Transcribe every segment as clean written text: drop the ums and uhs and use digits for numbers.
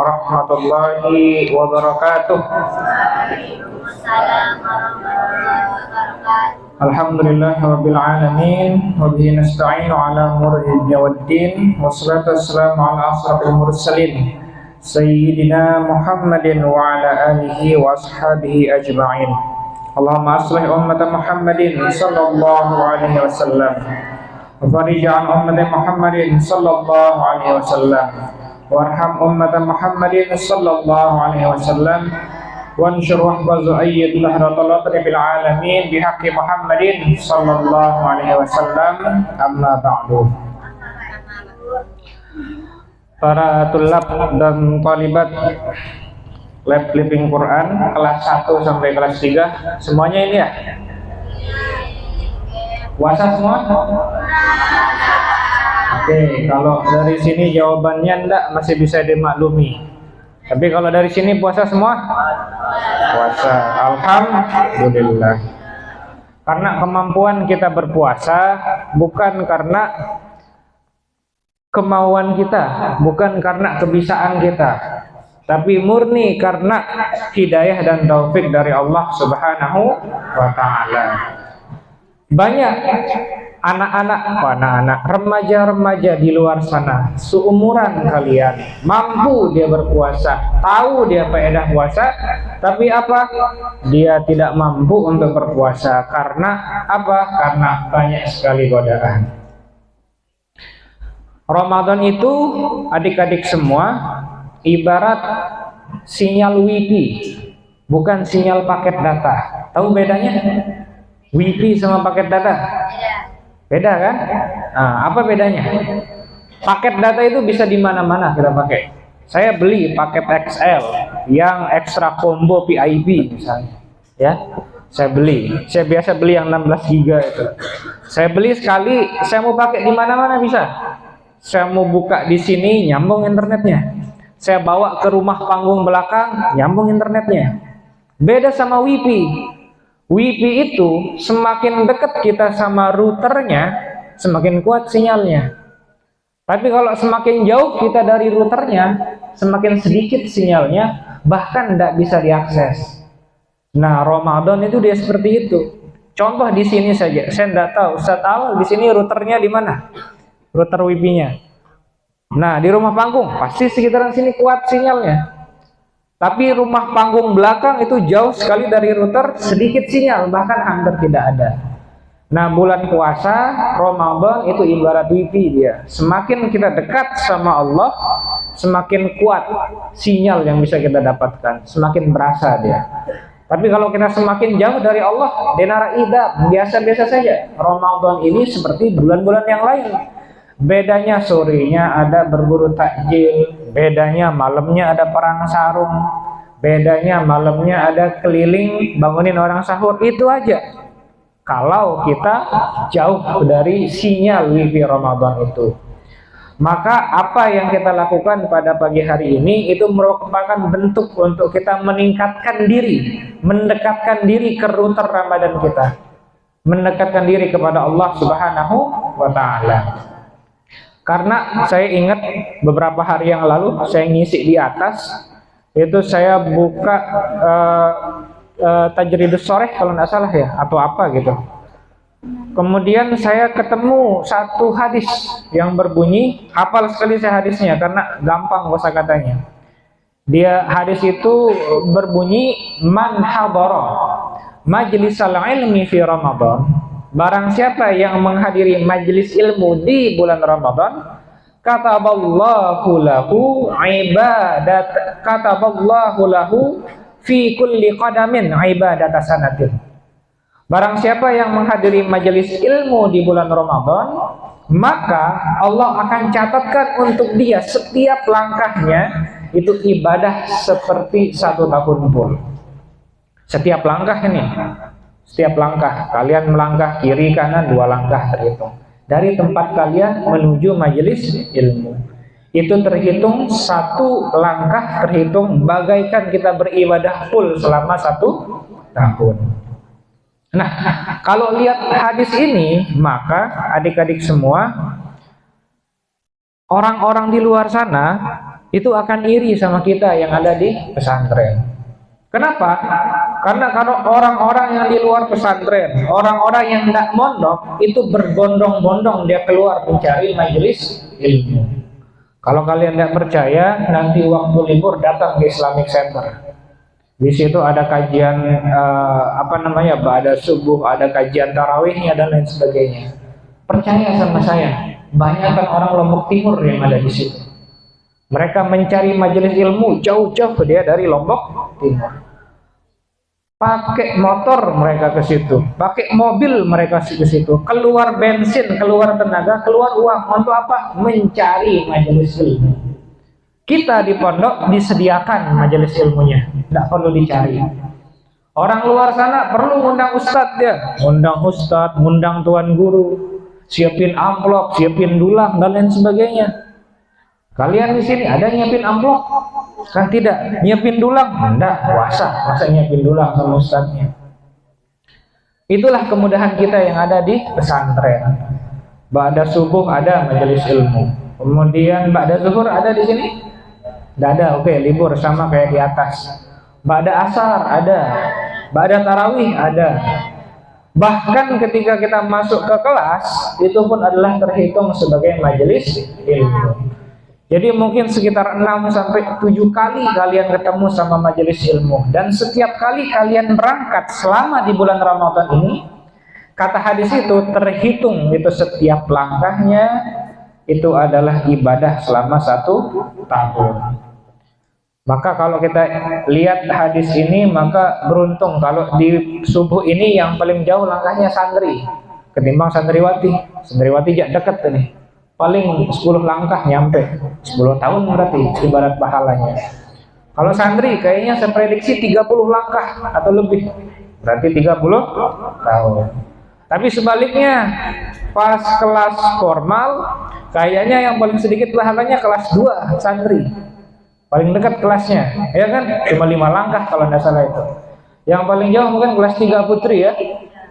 Warahmatullahi wabarakatuh. Alhamdulillahirabbil alamin wa bihi nasta'inu ala umuri dunya waddin wassalatu wassalamu ala asrofil mursalin sayyidina Muhammadin wa ala alihi wa ashabihi ajma'in. Allahumma aslih ummata Muhammadin sallallahu alaihi wasallam wa farij an ummati Muhammadin sallallahu alaihi wasallam warham ummata Muhammadin sallallahu alaihi wasallam wansyur wahfazu ayyid lahratallah bil alamin bihaqqi Muhammadin sallallahu alaihi wasallam. Amma ba'du. Para tulab dan talibat Lab Living Quran kelas 1 sampai kelas 3 semuanya ini ya? Puasa semua? Oke, kalau dari sini jawabannya enggak, masih bisa dimaklumi. Tapi kalau dari sini puasa semua? Puasa. Alhamdulillah. Karena kemampuan kita berpuasa bukan karena kemauan kita, bukan karena kebiasaan kita, tapi murni karena hidayah dan taufik dari Allah Subhanahu wa taala. Banyak anak-anak, remaja-remaja di luar sana, seumuran kalian, mampu dia berpuasa, tahu dia faedah puasa, tapi apa? Dia tidak mampu untuk berpuasa karena apa? Karena banyak sekali godaan. Ramadan itu adik-adik semua ibarat sinyal WiFi, bukan sinyal paket data. Tahu bedanya? WiFi sama paket data? Beda kan? Nah, apa bedanya? Paket data itu bisa di mana-mana kita pakai. Saya beli paket XL yang ekstra combo VIP misalnya, ya. Saya biasa beli yang 16 GB itu. Saya beli sekali, saya mau pakai di mana-mana bisa. Saya mau buka di sini, nyambung internetnya. Saya bawa ke rumah panggung belakang, nyambung internetnya. Beda sama WiFi. WiFi itu semakin dekat kita sama routernya, semakin kuat sinyalnya. Tapi kalau semakin jauh kita dari routernya, semakin sedikit sinyalnya, bahkan tidak bisa diakses. Nah, Ramadan itu dia seperti itu. Contoh di sini saja, saya tidak tahu. Saya tahu di sini routernya di mana, router WiFi-nya. Nah, di rumah panggung pasti sekitaran sini kuat sinyalnya. Tapi rumah panggung belakang itu jauh sekali dari router, sedikit sinyal, bahkan hampir tidak ada. Nah, bulan puasa, Ramadan itu ibarat WiFi dia. Semakin kita dekat sama Allah, semakin kuat sinyal yang bisa kita dapatkan, semakin berasa dia. Tapi kalau kita semakin jauh dari Allah, denara idab, biasa-biasa saja. Ramadan ini seperti bulan-bulan yang lain. Bedanya sorenya ada berburu takjil, bedanya malamnya ada perang sarung, bedanya malamnya ada keliling bangunin orang sahur, itu aja. Kalau kita jauh dari sinyal WiFi Ramadan itu, maka apa yang kita lakukan pada pagi hari ini itu merupakan bentuk untuk kita meningkatkan diri, mendekatkan diri ke router Ramadan kita, mendekatkan diri kepada Allah Subhanahu wa taala. Karena saya ingat beberapa hari yang lalu saya ngisi di atas itu, saya buka Tajridus Shoreh kalau nggak salah ya, atau apa gitu. Kemudian saya ketemu satu hadis yang berbunyi, hafal sekali saya hadisnya karena gampang kosakatanya. Dia hadis itu berbunyi, man hadara majlisal ilmi fi Ramadan, barang siapa yang menghadiri majelis ilmu di bulan Ramadan, kataballahu lahu fi kulli qadamin ibadata sanatin. Barang siapa yang menghadiri majelis ilmu di bulan Ramadan, maka Allah akan catatkan untuk dia setiap langkahnya itu ibadah seperti 1 tahun pun. Setiap langkah ini, setiap langkah kalian melangkah kiri kanan 2 langkah terhitung dari tempat kalian menuju majelis ilmu, itu terhitung 1 langkah, terhitung bagaikan kita beribadah full selama 1 tahun. Nah, kalau lihat hadis ini, maka adik-adik semua, orang-orang di luar sana itu akan iri sama kita yang ada di pesantren. Kenapa? Karena kalau orang-orang yang di luar pesantren, orang-orang yang tidak mondok, itu berbondong-bondong dia keluar mencari majelis ilmu. Kalau kalian tidak percaya, nanti waktu libur datang ke Islamic Center. Di situ ada kajian ba'da subuh, ada kajian tarawihnya dan lain sebagainya. Percaya sama saya, banyak kan orang Lombok Timur yang ada di situ. Mereka mencari majelis ilmu jauh-jauh dia dari Lombok Timur. Pakai motor mereka ke situ, pakai mobil mereka ke situ, keluar bensin, keluar tenaga, keluar uang untuk apa? Mencari majelis ilmu. Kita di pondok disediakan majelis ilmunya, tidak perlu dicari. Orang luar sana perlu undang ustadz dia, undang ustadz, undang tuan guru, siapin amplop, siapin dulang dan lain sebagainya. Kalian di sini ada nyiapin amplop? Kan tidak. Nyiapin dulang? Enggak, puasa. Masa nyiapin dulang sama ustadznya? Itulah kemudahan kita yang ada di pesantren. Ba'da subuh ada majelis ilmu. Kemudian ba'da zuhur ada di sini? Tidak ada, oke, libur sama kayak di atas. Ba'da asar ada. Ba'da tarawih ada. Bahkan ketika kita masuk ke kelas, itu pun adalah terhitung sebagai majelis ilmu. Jadi mungkin sekitar 6 sampai 7 kali kalian ketemu sama majelis ilmu. Dan setiap kali kalian berangkat selama di bulan Ramadan ini, kata hadis itu terhitung itu setiap langkahnya itu adalah ibadah selama 1 tahun. Maka kalau kita lihat hadis ini, maka beruntung kalau di subuh ini yang paling jauh langkahnya santri ketimbang santriwati. Santriwati jak dekat nih. Paling 10 langkah nyampe, 10 tahun berarti ibarat pahalanya. Kalau santri kayaknya saya prediksi 30 langkah atau lebih, berarti 30 tahun. Tapi sebaliknya, pas kelas formal kayaknya yang paling sedikit pahalanya kelas 2 santri, paling dekat kelasnya, ya kan, cuma 5 langkah kalau tidak salah itu. Yang paling jauh mungkin kelas 3 putri ya,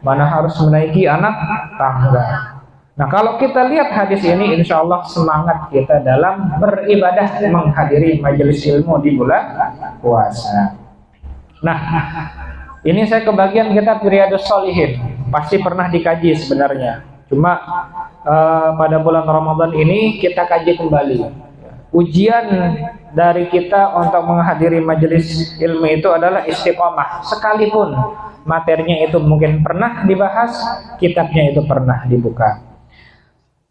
mana harus menaiki anak tangga. Nah, kalau kita lihat hadis ini, insya Allah semangat kita dalam beribadah menghadiri majelis ilmu di bulan puasa. Nah, ini saya kebagian kita Riyadhus Shalihin, pasti pernah dikaji sebenarnya. Cuma pada bulan Ramadan ini kita kaji kembali. Ujian dari kita untuk menghadiri majelis ilmu itu adalah istiqomah. Sekalipun materinya itu mungkin pernah dibahas, kitabnya itu pernah dibuka.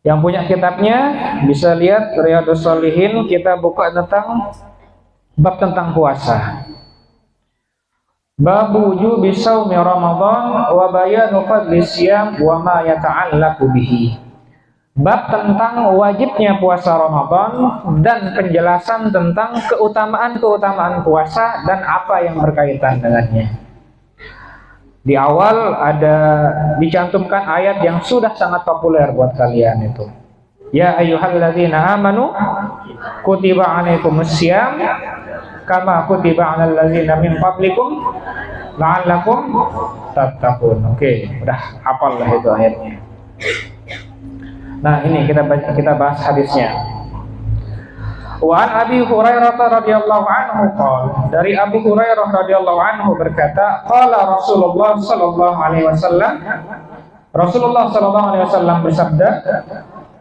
Yang punya kitabnya bisa lihat Riyadhus Shalihin, kita buka tentang bab tentang puasa. Bab wujubi shaumi Ramadan wa bayanu fadli siyam wa ma yata'allaqu bihi. Bab tentang wajibnya puasa Ramadan dan penjelasan tentang keutamaan-keutamaan puasa dan apa yang berkaitan dengannya. Di awal ada dicantumkan ayat yang sudah sangat populer buat kalian itu. Ya ayyuhalladzina amanu kutiba alaikumus syiyam kama kutiba alal ladzina min qablikum la'allakum tattaqun. Oke, udah hafal lah itu ayatnya. Nah, ini kita bahas hadisnya. Wa an Abi Hurairah radhiyallahu anhu qala, dari Abu Hurairah radhiyallahu anhu berkata, qala Rasulullah sallallahu alaihi wasallam, Rasulullah sallallahu alaihi wasallam bersabda,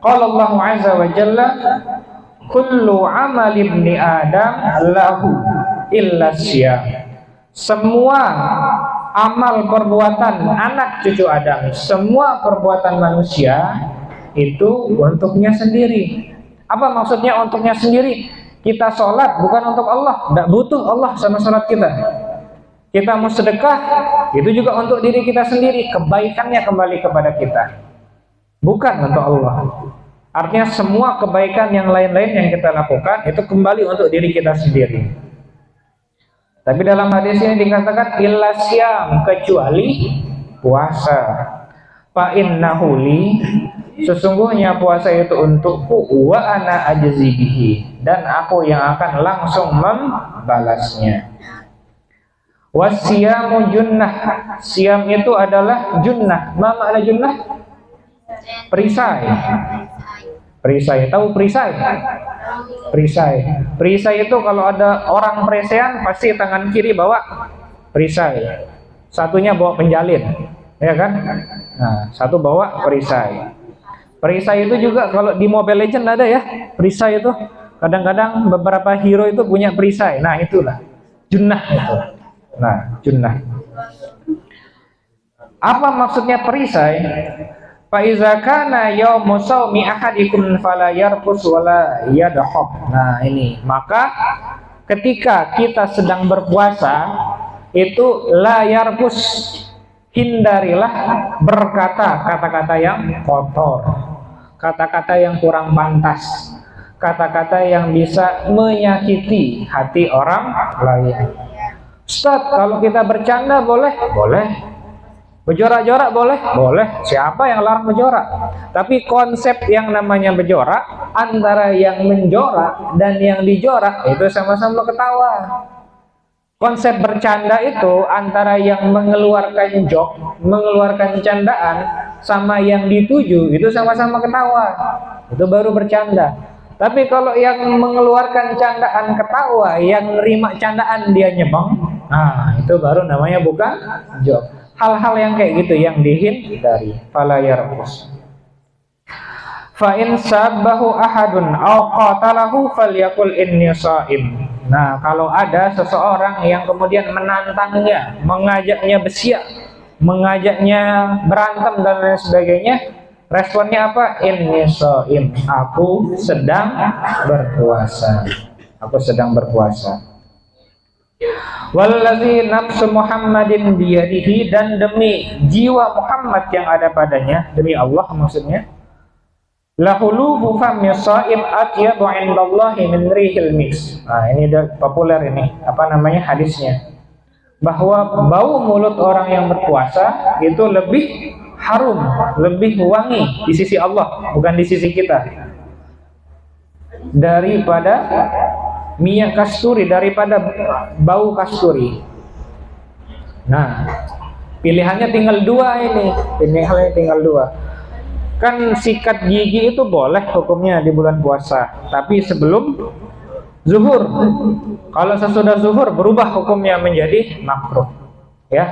qala Allah azza wa jalla, kullu amal ibni Adam lahu illa syiyam. Semua amal perbuatan anak cucu Adam, semua perbuatan manusia itu untuknya sendiri. Apa maksudnya untuknya sendiri? Kita sholat bukan untuk Allah, tidak butuh Allah sama sholat kita. Kita mau sedekah, itu juga untuk diri kita sendiri, kebaikannya kembali kepada kita, bukan untuk Allah. Artinya semua kebaikan yang lain-lain yang kita lakukan itu kembali untuk diri kita sendiri. Tapi dalam hadis ini dikatakan illa syiyam, kecuali puasa. Fa innahu li, sesungguhnya puasa itu untukku, wa ana ajzi bihi, dan aku yang akan langsung membalasnya. Wasiyamu junnah, siam itu adalah junnah. Ma makna junnah? Perisai. Perisai, tahu perisai? Perisai itu kalau ada orang presean pasti tangan kiri bawa perisai, satunya bawa penjalin, ya kan? Nah, satu bawa perisai. Perisai itu juga kalau di Mobile Legends ada ya, perisai itu. Kadang-kadang beberapa hero itu punya perisai. Nah, itulah junnah itu. Nah, junnah. Apa maksudnya perisai? Fa iza kana yaumu shaumi ahadikum fala yarfus wala yadhhab. Nah, ini, maka ketika kita sedang berpuasa itu la yarfus, hindarilah berkata kata-kata yang kotor, kata-kata yang kurang pantas, kata-kata yang bisa menyakiti hati orang lain. Ustaz, kalau kita bercanda boleh? Boleh. Berjorak-jorak boleh? Boleh. Siapa yang larang berjorak? Tapi konsep yang namanya berjorak, antara yang menjorak dan yang dijorak itu sama-sama ketawa. Konsep bercanda itu antara yang mengeluarkan joke, mengeluarkan candaan, sama yang dituju itu sama-sama ketawa. Itu baru bercanda. Tapi kalau yang mengeluarkan candaan ketawa, yang nerima candaan dia nyebang, nah itu baru namanya bukan joke. Hal-hal yang kayak gitu yang dihindari. Fala yarfus. Fa in sabbahu ahadun aw qatalahu falyaqul inni shaim. Nah, kalau ada seseorang yang kemudian menantangnya, mengajaknya bersiak, mengajaknya berantem dan lain sebagainya, responnya apa? Inni shaim. Aku sedang berpuasa. Aku sedang berpuasa. Wallazi nafsu Muhammadin biyadihi, dan demi jiwa Muhammad yang ada padanya, demi Allah maksudnya, lahuluhu fami shaim atyabu indallahi min rihil misk. Nah, ini udah populer ini, apa namanya, hadisnya, bahwa bau mulut orang yang berpuasa itu lebih harum, lebih wangi di sisi Allah, bukan di sisi kita, daripada minyak kasturi, daripada bau kasturi. Nah, pilihannya tinggal dua ini, pilihannya tinggal dua. Kan sikat gigi itu boleh hukumnya di bulan puasa, tapi sebelum zuhur. Kalau sesudah zuhur berubah hukumnya menjadi makruh. Ya,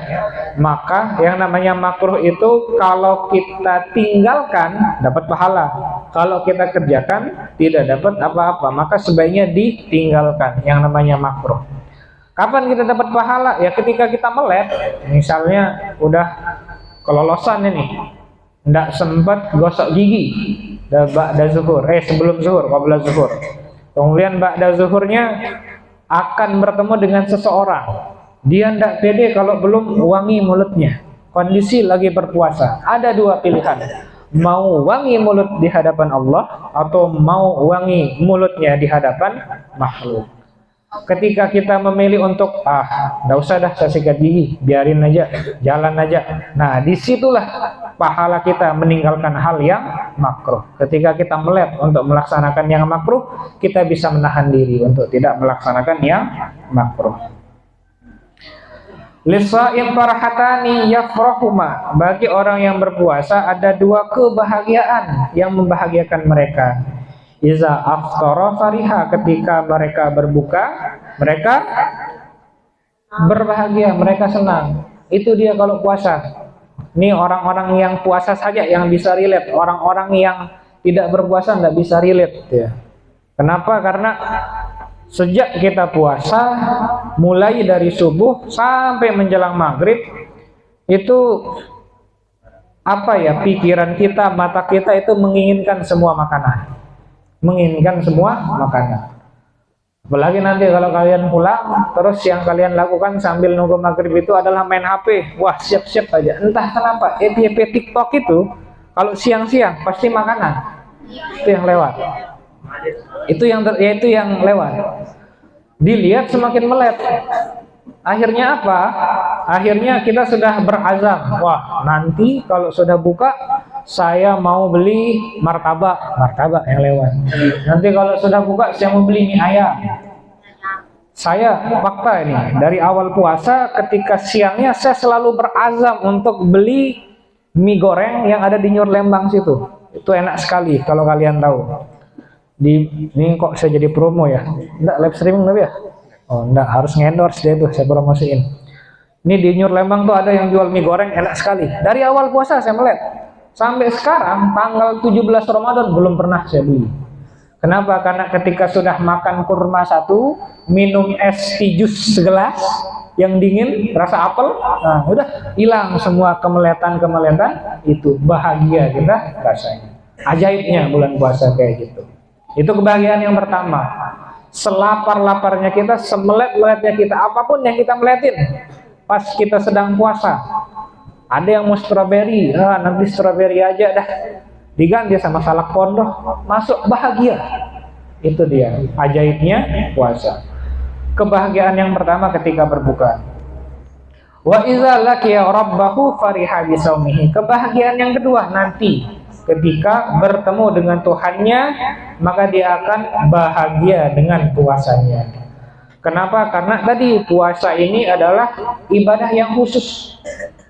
maka yang namanya makruh itu kalau kita tinggalkan dapat pahala, kalau kita kerjakan tidak dapat apa-apa, maka sebaiknya ditinggalkan yang namanya makruh. Kapan kita dapat pahala? Ya ketika kita melek, misalnya udah kelolosan ini, tidak sempat gosok gigi ba'da zuhur, sebelum zuhur, qabla zuhur, kemudian ba'da zuhurnya akan bertemu dengan seseorang. Dia tidak pede kalau belum wangi mulutnya, kondisi lagi berpuasa. Ada dua pilihan, mau wangi mulut di hadapan Allah atau mau wangi mulutnya di hadapan makhluk. Ketika kita memilih untuk nggak usah dah saya sikat gigi, biarin aja, jalan aja, nah disitulah pahala kita meninggalkan hal yang makruh. Ketika kita melek untuk melaksanakan yang makruh, kita bisa menahan diri untuk tidak melaksanakan yang makruh. Lisa'im farhatani yafrahuma, bagi orang yang berpuasa ada dua kebahagiaan yang membahagiakan mereka. Iza aftara fariha, ketika mereka berbuka, mereka berbahagia, mereka senang. Itu dia kalau puasa. Ini orang-orang yang puasa saja yang bisa relate, orang-orang yang tidak berpuasa tidak bisa relate ya. Kenapa? Karena sejak kita puasa, mulai dari subuh sampai menjelang maghrib, itu apa ya, pikiran kita, mata kita itu menginginkan semua makanan, menginginkan semua makanan. Apalagi nanti kalau kalian pulang, terus yang kalian lakukan sambil nunggu maghrib itu adalah main HP. Wah, siap-siap aja. Entah kenapa, FYP TikTok itu kalau siang-siang pasti makanan itu yang lewat. Itu yang lewat. Dilihat semakin melek. Akhirnya apa? Akhirnya kita sudah berazam, wah nanti kalau sudah buka saya mau beli martabak yang lewat. Nanti kalau sudah buka saya mau beli mie ayam. Saya fakta ini dari awal puasa, ketika siangnya saya selalu berazam untuk beli mie goreng yang ada di Nyur Lembang situ. Itu enak sekali kalau kalian tahu. Ini kok saya jadi promo ya? Enggak, live streaming tapi ya? Oh enggak, harus ngendorse dia tuh, saya promosiin. Ini di Nyur Lembang tuh ada yang jual mie goreng enak sekali. Dari awal puasa saya melihat, sampai sekarang tanggal 17 Ramadan belum pernah saya beli. Kenapa? Karena ketika sudah makan kurma satu, minum es tea jus segelas yang dingin, rasa apel, nah udah hilang semua kemeletan itu. Bahagia kita rasanya. Ajaibnya bulan puasa kayak gitu. Itu kebahagiaan yang pertama. Selapar-laparnya kita, semelet-meletnya kita, apapun yang kita meletin pas kita sedang puasa. Ada yang mau strawberry, nanti strawberry aja dah, diganti sama salak pondok, masuk bahagia. Itu dia ajaibnya puasa. Kebahagiaan yang pertama ketika berbuka. Wa idza laqiya rabbahu fariha bisaumihi. Kebahagiaan yang kedua nanti ketika bertemu dengan Tuhannya, maka dia akan bahagia dengan puasanya. Kenapa? Karena tadi puasa ini adalah ibadah yang khusus.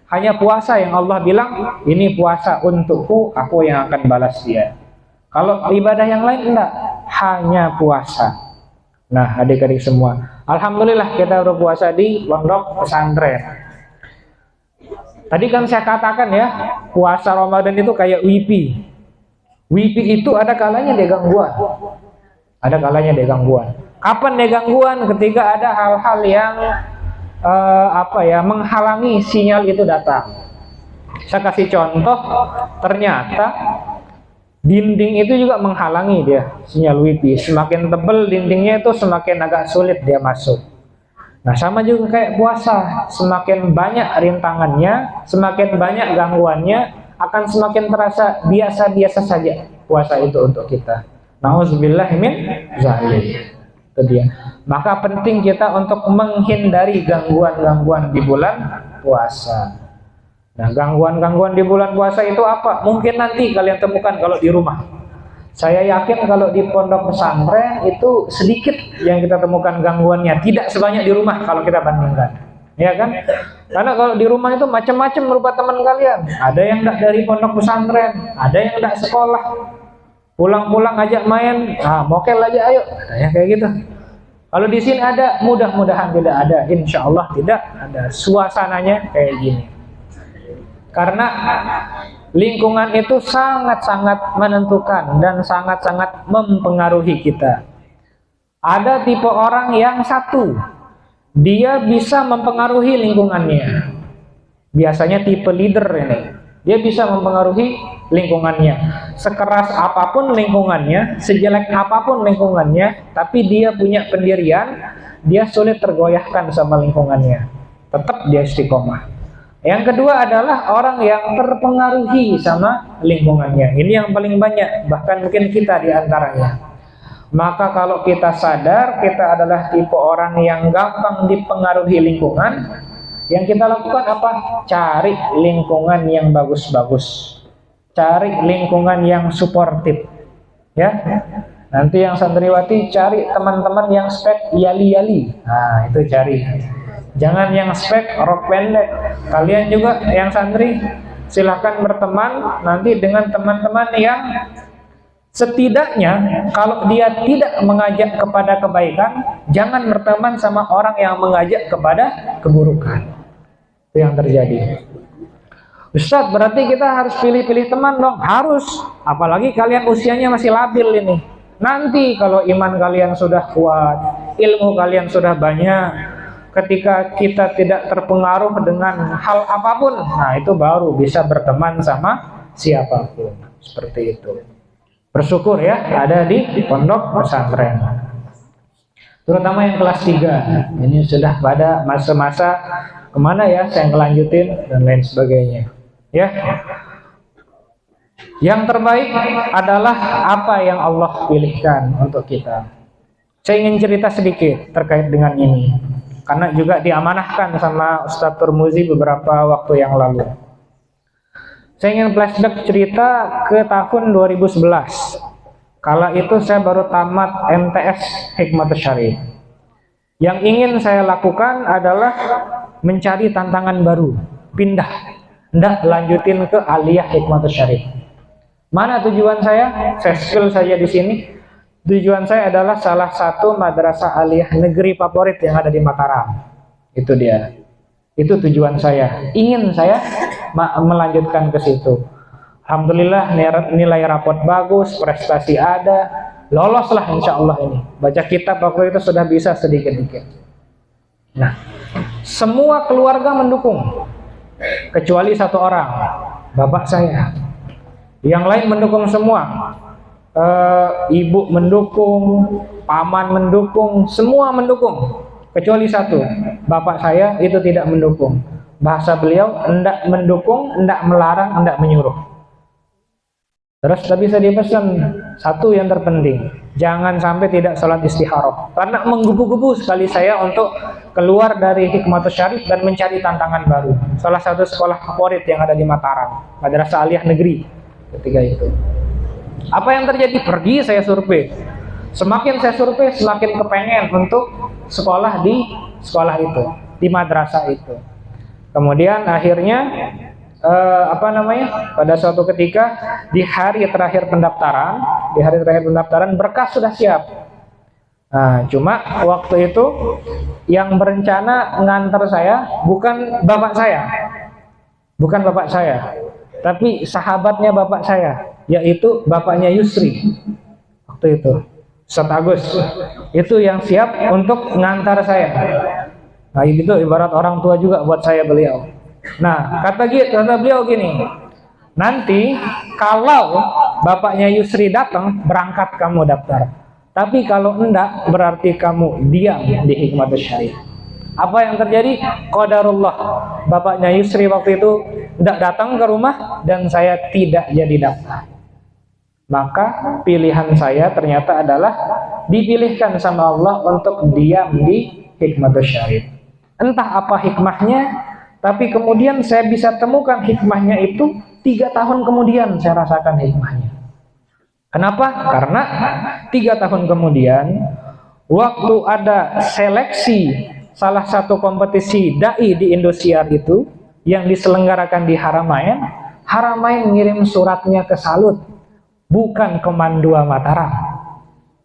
Hanya puasa yang Allah bilang, ini puasa untukku, aku yang akan balas dia. Kalau ibadah yang lain enggak, hanya puasa. Nah, adik-adik semua, alhamdulillah kita berpuasa di pondok pesantren. Tadi kan saya katakan ya, puasa Ramadan itu kayak wipi. Wipi itu ada kalanya dia gangguan. Ada kalanya dia gangguan. Kapan dia gangguan? Ketika ada hal-hal yang menghalangi sinyal itu datang. Saya kasih contoh, ternyata dinding itu juga menghalangi dia sinyal wifi. Semakin tebal dindingnya itu semakin agak sulit dia masuk. Nah, sama juga kayak puasa, semakin banyak rintangannya, semakin banyak gangguannya, akan semakin terasa biasa-biasa saja puasa itu untuk kita. Nauzubillah min zalik. Itu dia. Maka penting kita untuk menghindari gangguan-gangguan di bulan puasa. Nah, gangguan-gangguan di bulan puasa itu apa? Mungkin nanti kalian temukan kalau di rumah. Saya yakin kalau di pondok pesantren itu sedikit yang kita temukan gangguannya, tidak sebanyak di rumah kalau kita bandingkan. Ya kan? Karena kalau di rumah itu macam-macam rupa teman kalian. Ada yang enggak dari pondok pesantren, ada yang enggak sekolah. Pulang-pulang ajak main, mokel aja ayo, katanya kayak gitu. Kalau di sini ada, mudah-mudahan tidak ada, insya Allah tidak ada. Suasananya kayak gini. Karena lingkungan itu sangat-sangat menentukan dan sangat-sangat mempengaruhi kita. Ada tipe orang yang satu, dia bisa mempengaruhi lingkungannya. Biasanya tipe leader ini. Dia bisa mempengaruhi lingkungannya. Sekeras apapun lingkungannya, sejelek apapun lingkungannya, tapi dia punya pendirian, dia sulit tergoyahkan sama lingkungannya. Tetap dia istiqomah. Yang kedua adalah orang yang terpengaruhi sama lingkungannya. Ini yang paling banyak, bahkan mungkin kita di antaranya. Maka kalau kita sadar kita adalah tipe orang yang gampang dipengaruhi lingkungan, yang kita lakukan apa? Cari lingkungan yang bagus-bagus, cari lingkungan yang suportif, ya. Nanti yang santriwati cari teman-teman yang spek yali-yali, nah itu cari. Jangan yang spek rok pendek. Kalian juga yang santri silahkan berteman nanti dengan teman-teman yang setidaknya kalau dia tidak mengajak kepada kebaikan, jangan berteman sama orang yang mengajak kepada keburukan. Itu yang terjadi. Ustadz, berarti kita harus pilih-pilih teman dong? Harus. Apalagi kalian usianya masih labil ini. Nanti kalau iman kalian sudah kuat, ilmu kalian sudah banyak, ketika kita tidak terpengaruh dengan hal apapun, nah itu baru bisa berteman sama siapapun. Seperti itu. Bersyukur ya ada di pondok pesantren, terutama yang kelas 3. Ini sudah pada masa-masa kemana ya, saya ngelanjutin dan lain sebagainya ya. Yang terbaik adalah apa yang Allah pilihkan untuk kita. Saya ingin cerita sedikit terkait dengan ini, karena juga diamanahkan sama Ustadz Turmuzi beberapa waktu yang lalu. Saya ingin flashback cerita ke tahun 2011. Kala itu saya baru tamat MTS Hikmatus Syarif. Yang ingin saya lakukan adalah mencari tantangan baru, pindah, lanjutin ke Aliyah Hikmatus Syarif. Mana tujuan saya? Saya spill saja di sini. Tujuan saya adalah salah satu madrasah aliyah negeri favorit yang ada di Mataram. Itu dia. Itu tujuan saya. Ingin saya melanjutkan ke situ. Alhamdulillah nilai raport bagus, prestasi ada, loloslah insya Allah ini. Baca kitab waktu itu sudah bisa sedikit-sedikit. Nah, semua keluarga mendukung, kecuali satu orang, bapak saya. Yang lain mendukung semua. Ibu mendukung, paman mendukung, semua mendukung, kecuali satu, bapak saya itu tidak mendukung. Bahasa beliau, hendak mendukung, hendak melarang, hendak menyuruh. Terus tapi saya dipesan satu yang terpenting, jangan sampai tidak sholat istikharah, karena menggebu-gebu sekali saya untuk keluar dari Hikmatus Syarif dan mencari tantangan baru. Salah satu sekolah favorit yang ada di Mataram, Madrasah Aliyah Negeri ketika itu. Apa yang terjadi? Pergi saya survei. Semakin saya survei, semakin kepengen untuk sekolah di sekolah itu, di madrasah itu. Kemudian akhirnya pada suatu ketika di hari terakhir pendaftaran, berkas sudah siap. Nah, cuma waktu itu yang berencana nganter saya bukan bapak saya, tapi sahabatnya bapak saya, yaitu bapaknya Yusri. Waktu itu Ustaz Agus itu yang siap untuk ngantar saya. Nah itu ibarat orang tua juga buat saya beliau. Nah kata beliau gini, nanti kalau bapaknya Yusri datang, berangkat kamu daftar, tapi kalau enggak berarti kamu diam di Hikmatus Syarif. Apa yang terjadi? Qadarullah, bapaknya Yusri waktu itu tidak datang ke rumah dan saya tidak jadi daftar. Maka pilihan saya ternyata adalah dipilihkan sama Allah untuk diam di Hikmatus Syarif. Entah apa hikmahnya, tapi kemudian saya bisa temukan hikmahnya itu 3 tahun kemudian saya rasakan hikmahnya. Kenapa? Karena 3 tahun kemudian waktu ada seleksi salah satu kompetisi dai di Indosiar itu yang diselenggarakan di Haramain, Haramain ngirim suratnya ke Salut, bukan ke Mandua Mataram.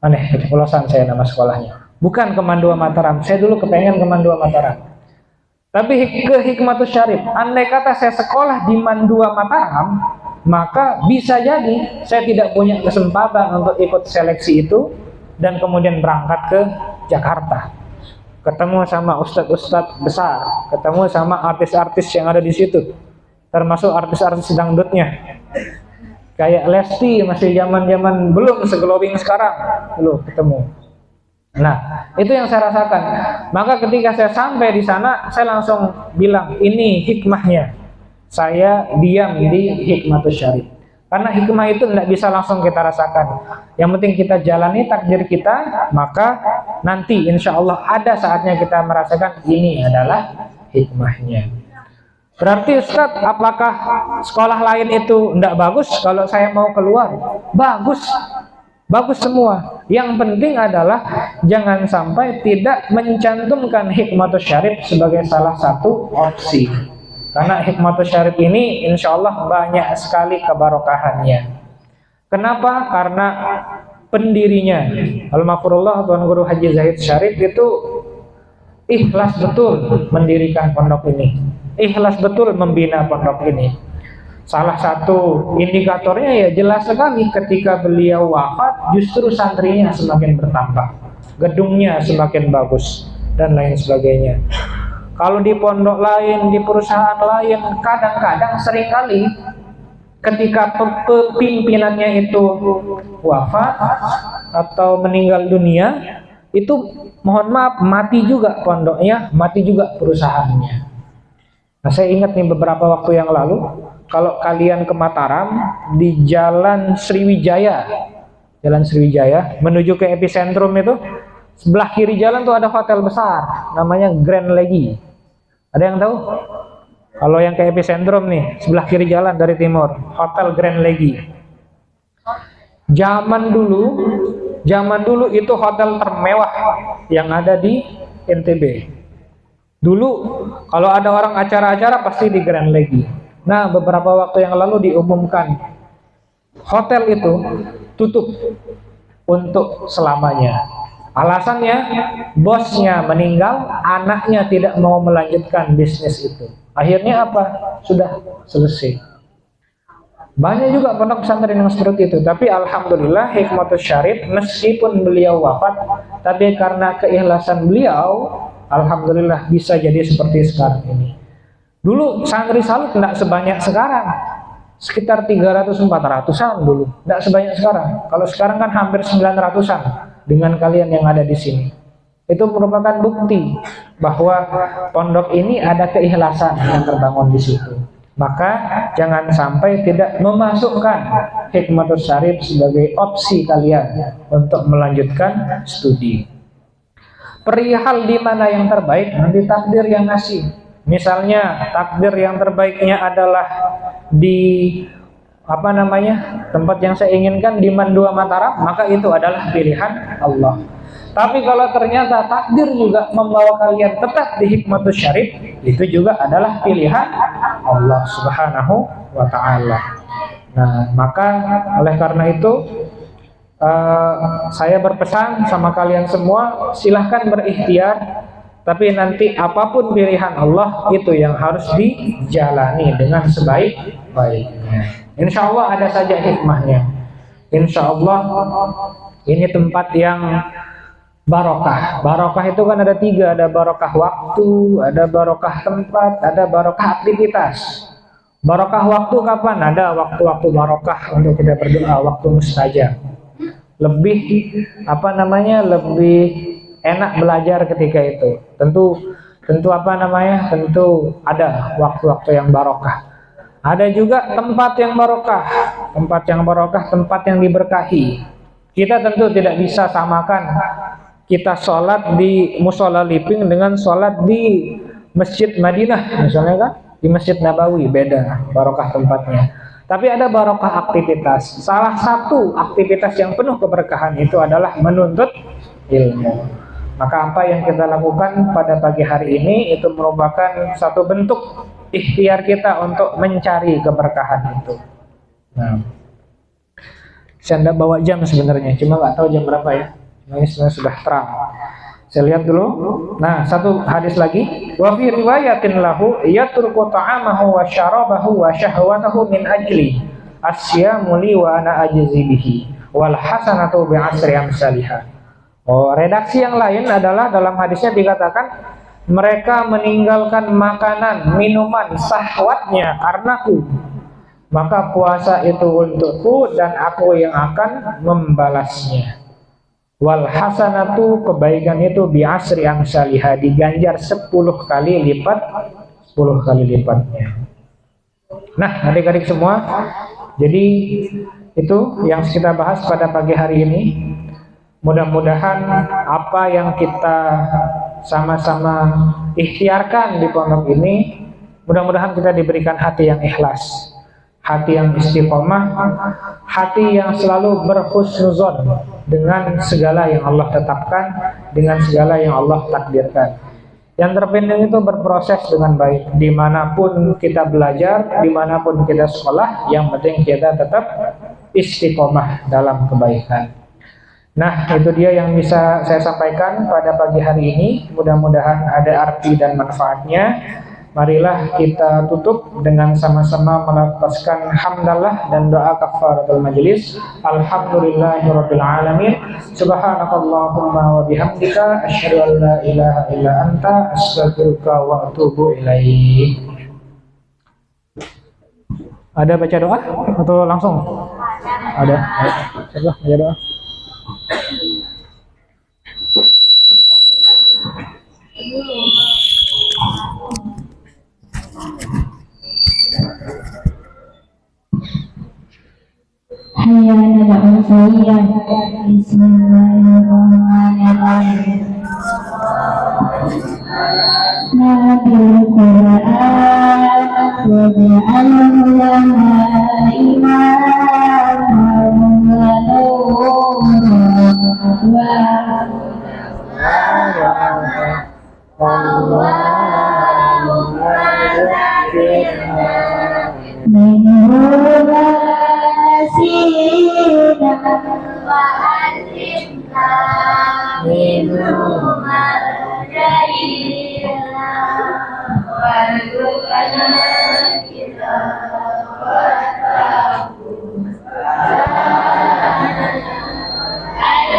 Aneh, keceplosan saya nama sekolahnya. Bukan ke Mandua Mataram. Saya dulu kepengen ke Mandua Mataram. Tapi ke Hikmatus Syarif. Andai kata saya sekolah di Mandua Mataram, maka bisa jadi saya tidak punya kesempatan untuk ikut seleksi itu dan kemudian berangkat ke Jakarta. Ketemu sama ustadz-ustadz besar, ketemu sama artis-artis yang ada di situ, termasuk artis-artis dangdutnya. Kayak Lesti masih zaman-zaman belum seglowing sekarang, belum ketemu. Nah, itu yang saya rasakan. Maka ketika saya sampai di sana, saya langsung bilang, ini hikmahnya. Saya diam di Hikmatus Syarif. Karena hikmah itu tidak bisa langsung kita rasakan. Yang penting kita jalani takdir kita, maka nanti insya Allah ada saatnya kita merasakan ini adalah hikmahnya. Berarti Ustadz, apakah sekolah lain itu tidak bagus kalau saya mau keluar? Bagus, bagus semua. Yang penting adalah jangan sampai tidak mencantumkan Hikmatus Syarif sebagai salah satu opsi. Karena Hikmatus Syarif ini insya Allah banyak sekali kebarokahannya. Kenapa? Karena pendirinya Al-Maghfurullah Tuan Guru Haji Zahid Syarif itu ikhlas betul mendirikan pondok ini, ikhlas betul membina pondok ini. Salah satu indikatornya ya jelas sekali, ketika beliau wafat justru santrinya semakin bertambah, gedungnya semakin bagus dan lain sebagainya. Kalau di pondok lain, di perusahaan lain, kadang-kadang seringkali ketika pimpinannya itu wafat atau meninggal dunia, itu mohon maaf mati juga pondoknya, mati juga perusahaannya. Nah, saya ingat nih beberapa waktu yang lalu, kalau kalian ke Mataram di Jalan Sriwijaya menuju ke epicentrum itu, sebelah kiri jalan tuh ada hotel besar namanya Grand Legi. Ada yang tahu? Kalau yang ke epicentrum nih, sebelah kiri jalan dari timur, Hotel Grand Legi. Zaman dulu itu hotel termewah yang ada di NTB. Dulu kalau ada orang acara-acara pasti di Grand Legi. Nah, beberapa waktu yang lalu diumumkan hotel itu tutup untuk selamanya. Alasannya, bosnya meninggal, anaknya tidak mau melanjutkan bisnis itu. Akhirnya apa? Sudah selesai. Banyak juga pondok pesantren yang seperti itu. Tapi alhamdulillah hikmatus syarif, meskipun beliau wafat, tapi karena keikhlasan beliau, alhamdulillah bisa jadi seperti sekarang ini. Dulu santri salut tidak sebanyak sekarang, sekitar 300-400an dulu, tidak sebanyak sekarang. Kalau sekarang kan hampir 900an dengan kalian yang ada di sini. Itu merupakan bukti bahwa pondok ini ada keikhlasan yang terbangun di situ. Maka jangan sampai tidak memasukkan hikmatus syarif sebagai opsi kalian untuk melanjutkan studi. Perihal di mana yang terbaik, nanti takdir yang ngasih. Misalnya takdir yang terbaiknya adalah di tempat yang saya inginkan di Mandua Mataram, maka itu adalah pilihan Allah. Tapi kalau ternyata takdir juga membawa kalian tetap di hikmatus syarif, itu juga adalah pilihan Allah Subhanahu wa ta'ala. Nah, maka oleh karena itu saya berpesan sama kalian semua, silahkan berikhtiar, tapi nanti apapun pilihan Allah itu yang harus dijalani dengan sebaik-baiknya. Insya Allah ada saja hikmahnya. Insya Allah ini tempat yang barokah. Barokah itu kan ada 3, ada barokah waktu, ada barokah tempat, ada barokah aktivitas. Barokah waktu kapan? Ada waktu-waktu barokah untuk kita berdoa, waktu mustajab. Lebih lebih enak belajar ketika itu. Tentu ada waktu-waktu yang barokah. Ada juga tempat yang barokah. Tempat yang barokah, tempat yang diberkahi. Kita tentu tidak bisa samakan kita sholat di musola Liping dengan sholat di Masjid Madinah misalnya kan, di Masjid Nabawi, beda barokah tempatnya. Tapi ada barokah aktivitas. Salah satu aktivitas yang penuh keberkahan itu adalah menuntut ilmu. Maka apa yang kita lakukan pada pagi hari ini itu merupakan satu bentuk ikhtiar kita untuk mencari keberkahan itu. Nah, saya tidak bawa jam sebenarnya, cuma nggak tahu jam berapa ya. Ini sudah terang. Saya lihat dulu. Nah, satu hadis lagi. Wa fi riwayatin lahu yatruku ta'amahu wa syarabahu wa syahwatahu min ajli asyamu li wa ana ajzi bihi wal hasanatu bi asri amsalihah. Oh, redaksi yang lain adalah dalam hadisnya dikatakan mereka meninggalkan makanan, minuman, syahwatnya karenaku. Maka puasa itu untukku dan aku yang akan membalasnya. Wal hasanatu, kebaikan itu bi asri amsalihah, diganjar 10 kali lipatnya. Nah, adik-adik semua, jadi itu yang kita bahas pada pagi hari ini. Mudah-mudahan apa yang kita sama-sama ikhtiarkan di pondok ini, mudah-mudahan kita diberikan hati yang ikhlas, hati yang istiqomah, hati yang selalu berhusnuzon dengan segala yang Allah tetapkan, dengan segala yang Allah takdirkan. Yang terpenting itu berproses dengan baik. Dimanapun kita belajar, dimanapun kita sekolah, yang penting kita tetap istiqomah dalam kebaikan. Nah, itu dia yang bisa saya sampaikan pada pagi hari ini. Mudah-mudahan ada arti dan manfaatnya. Marilah kita tutup dengan sama-sama melafazkan hamdalah dan doa kafaratul majelis. Alhamdulillahirabbil alamin. Subhanakallahumma wa bihamdika asyhadu an la ilaha illa anta astaghfiruka wa atubu ilaik. Ada baca doa atau langsung? Ada. Coba baca doa. Hayya 'alal falah. Bismillahirrahmanirrahim. Nabil Quran waj'alhu lana imaman wa nuran wa Allahumma ياسين وعلمنا منه مرجعنا وارزقنا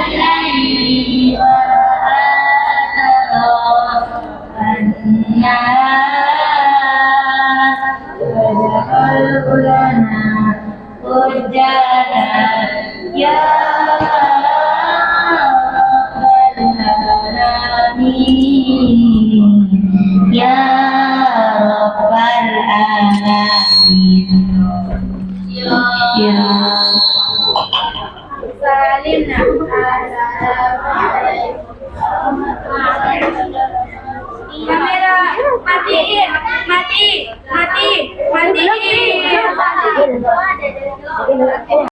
الليل والآخرة النهار واجعله لنا حجة يا رب العالمين يا رب العالمين يا سلمنا kamera matiin matiin